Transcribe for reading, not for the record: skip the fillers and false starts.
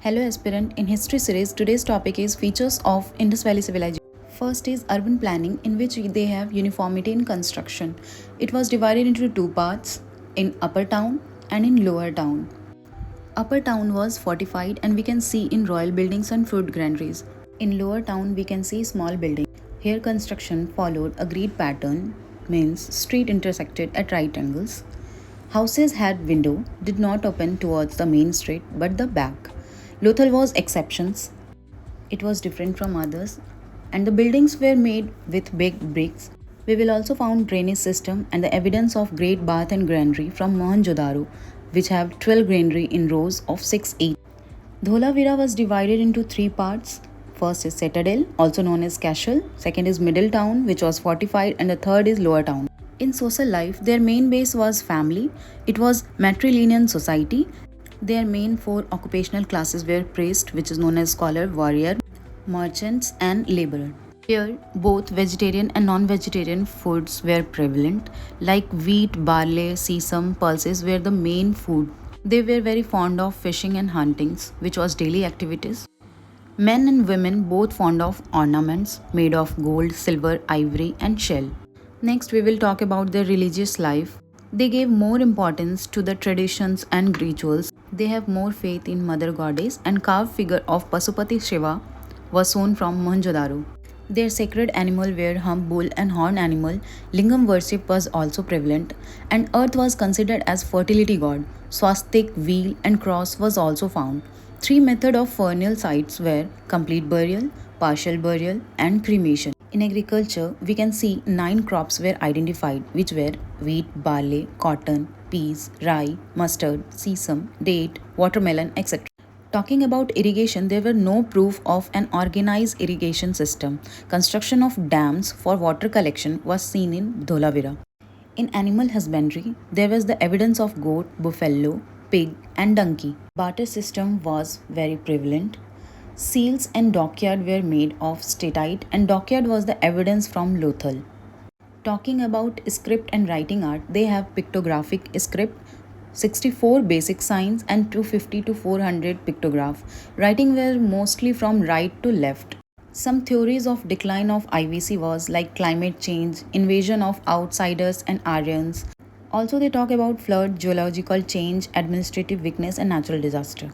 Hello aspirant, in history series today's topic is features of Indus Valley civilization. First is urban planning in which they have uniformity in construction. It was divided into two parts, in upper town and in lower town. Upper town was fortified and we can see in royal buildings and fruit granaries. In lower town we can see small buildings. Here construction followed a grid pattern, means street intersected at right angles. Houses had window, did not open towards the main street but the back. Lothal was exceptions. It was different from others and the buildings were made with big bricks. We will also found drainage system and the evidence of great bath and granary from Mohenjo-daro which have 12 granary in rows of 6 each. Dholavira was divided into three parts. First is citadel, also known as castle. Second is middle town, which was fortified, and the third is lower town. In social life, their main base was family. It was matrilineal society. Their main four occupational classes were priest, which is known as scholar, warrior, merchants, and laborer. Here, both vegetarian and non-vegetarian foods were prevalent, like wheat, barley, sesame, pulses were the main food. They were very fond of fishing and hunting, which was daily activities. Men and women both fond of ornaments made of gold, silver, ivory, and shell. Next, we will talk about their religious life. They gave more importance to the traditions and rituals. They have more faith in Mother Goddess and carved figure of Pasupati Shiva was sewn from Mohenjo-daro. Their sacred animal were hump bull and horn animal. Lingam worship was also prevalent, and earth was considered as fertility god. Swastik, wheel, and cross was also found. Three methods of funeral sites were complete burial, partial burial, and cremation. In agriculture, we can see 9 crops were identified, which were wheat, barley, cotton, peas, rye, mustard, sesame, date, watermelon, etc. Talking about irrigation, there were no proof of an organized irrigation system. Construction of dams for water collection was seen in Dholavira. In animal husbandry, there was the evidence of goat, buffalo, pig, and donkey. Barter system was very prevalent. Seals and dockyard were made of statite, and dockyard was the evidence from Lothal. Talking about script and writing art, they have pictographic script, 64 basic signs, and 250 to 400 pictograph. Writing were mostly from right to left. Some theories of decline of IVC was like climate change, invasion of outsiders and Aryans. Also, they talk about flood, geological change, administrative weakness, and natural disaster.